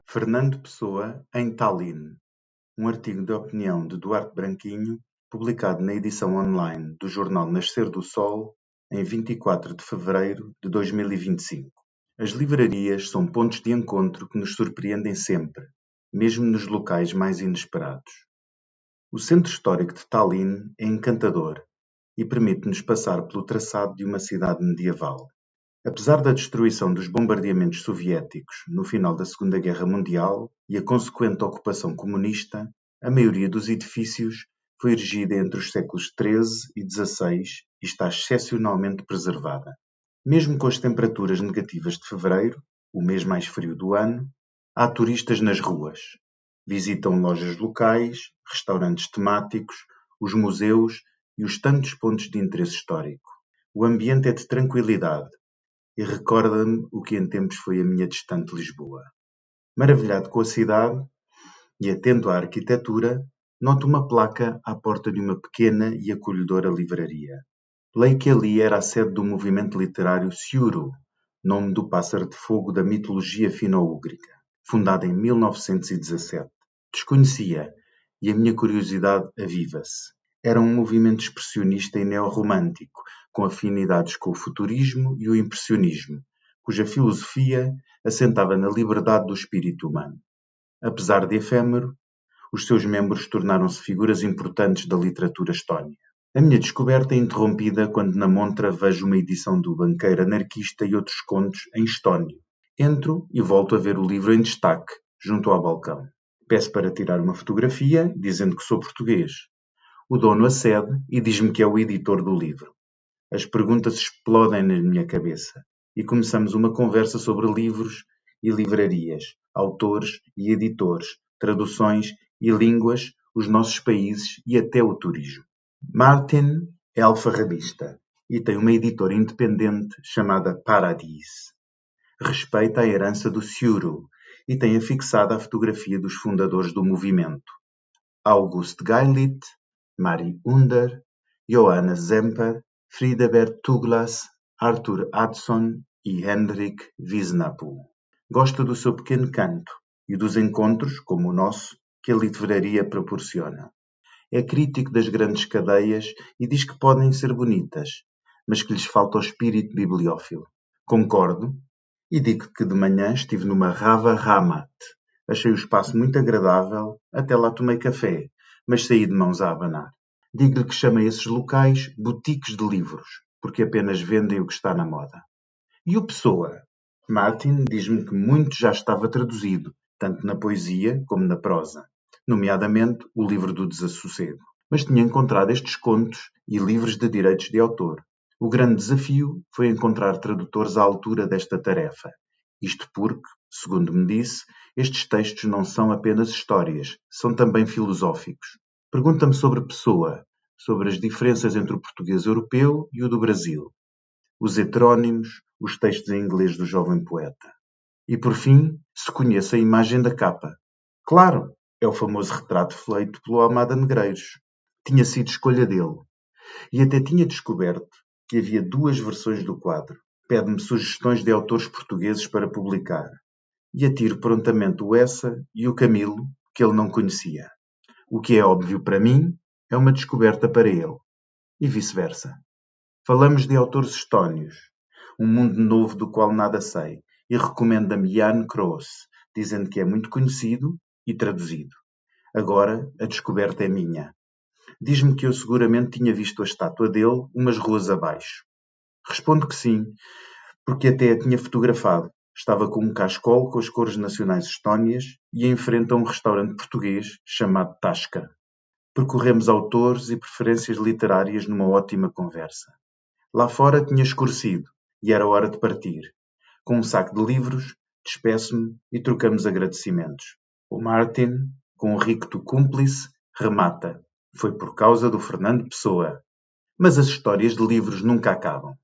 Fernando Pessoa em Tallinn, um artigo de opinião de Duarte Branquinho, publicado na edição online do jornal Nascer do Sol, em 24 de fevereiro de 2025. As livrarias são pontos de encontro que nos surpreendem sempre, mesmo nos locais mais inesperados. O centro histórico de Tallinn é encantador e permite-nos passar pelo traçado de uma cidade medieval. Apesar da destruição dos bombardeamentos soviéticos no final da Segunda Guerra Mundial e a consequente ocupação comunista, a maioria dos edifícios foi erigida entre os séculos XIII e XVI e está excepcionalmente preservada. Mesmo com as temperaturas negativas de fevereiro, o mês mais frio do ano, há turistas nas ruas. Visitam lojas locais, restaurantes temáticos, os museus e os tantos pontos de interesse histórico. O ambiente é de tranquilidade e recorda-me o que em tempos foi a minha distante Lisboa. Maravilhado com a cidade e atento à arquitetura, noto uma placa à porta de uma pequena e acolhedora livraria. Leio que ali era a sede do movimento literário Siuro, nome do pássaro de fogo da mitologia fino-úgrica, fundado em 1917. Desconhecia, e a minha curiosidade aviva-se. Era um movimento expressionista e neorromântico, com afinidades com o futurismo e o impressionismo, cuja filosofia assentava na liberdade do espírito humano. Apesar de efêmero, os seus membros tornaram-se figuras importantes da literatura estónia. A minha descoberta é interrompida quando na montra vejo uma edição do Banqueiro Anarquista e outros contos em estónio. Entro e volto a ver o livro em destaque, junto ao balcão. Peço para tirar uma fotografia, dizendo que sou português. O dono acede e diz-me que é o editor do livro. As perguntas explodem na minha cabeça e começamos uma conversa sobre livros e livrarias, autores e editores, traduções e línguas, os nossos países e até o turismo. Martin é alfarrabista e tem uma editora independente chamada Paradis. Respeita a herança do Siuro e tem afixada a fotografia dos fundadores do movimento: August Geilit, Mari Under, Johanna Zemper, Frida Douglas, Arthur Adson e Henrik Wisnapuu. Gosta do seu pequeno canto e dos encontros, como o nosso, que a livraria proporciona. É crítico das grandes cadeias e diz que podem ser bonitas, mas que lhes falta o espírito bibliófilo. Concordo e digo que de manhã estive numa Rava Ramat. Achei o espaço muito agradável, até lá tomei café, mas saí de mãos a abanar. Digo-lhe que chamei esses locais boutiques de livros, porque apenas vendem o que está na moda. E o Pessoa? Martin diz-me que muito já estava traduzido, tanto na poesia como na prosa, nomeadamente o livro do Desassossego. Mas tinha encontrado estes contos e livros de direitos de autor. O grande desafio foi encontrar tradutores à altura desta tarefa. Isto porque, segundo me disse, estes textos não são apenas histórias, são também filosóficos. Pergunta-me sobre Pessoa, sobre as diferenças entre o português europeu e o do Brasil, os heterónimos, os textos em inglês do jovem poeta. E, por fim, se conhece a imagem da capa. Claro, é o famoso retrato feito pelo Almada Negreiros. Tinha sido escolha dele. E até tinha descoberto que havia 2 versões do quadro. Pede-me sugestões de autores portugueses para publicar. E atiro prontamente o Essa e o Camilo, que ele não conhecia. O que é óbvio para mim, é uma descoberta para ele. E vice-versa. Falamos de autores estónios, um mundo novo do qual nada sei, e recomenda-me Jan Kroos, dizendo que é muito conhecido e traduzido. Agora a descoberta é minha. Diz-me que eu seguramente tinha visto a estátua dele umas ruas abaixo. Respondo que sim, porque até a tinha fotografado. Estava com um cachecol com as cores nacionais estónias e em frente a um restaurante português chamado Tasca. Percorremos autores e preferências literárias numa ótima conversa. Lá fora tinha escurecido e era hora de partir. Com um saco de livros, despeço-me e trocamos agradecimentos. O Martin, com um ricto cúmplice, remata: foi por causa do Fernando Pessoa. Mas as histórias de livros nunca acabam.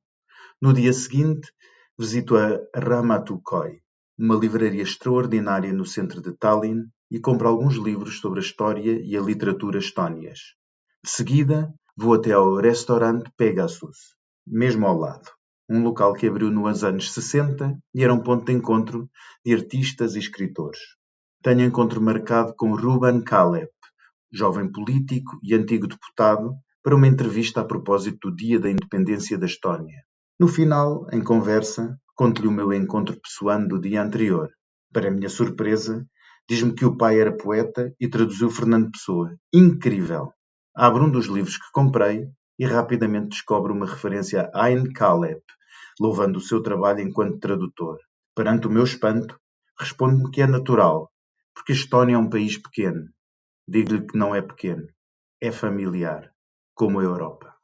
No dia seguinte, visito a Ramatukoi, uma livraria extraordinária no centro de Tallinn, e compro alguns livros sobre a história e a literatura estónias. De seguida, vou até ao restaurante Pegasus, mesmo ao lado. um local que abriu nos anos 60 e era um ponto de encontro de artistas e escritores. Tenho encontro marcado com Ruben Calep, jovem político e antigo deputado, para uma entrevista a propósito do Dia da Independência da Estónia. No final, em conversa, conto-lhe o meu encontro pessoano do dia anterior. Para minha surpresa, diz-me que o pai era poeta e traduziu Fernando Pessoa. Incrível! Abro um dos livros que comprei e rapidamente descobre uma referência a Ain Calep, louvando o seu trabalho enquanto tradutor. Perante o meu espanto, responde-me que é natural, porque a Estónia é um país pequeno. Digo-lhe que não é pequeno, é familiar, como a Europa.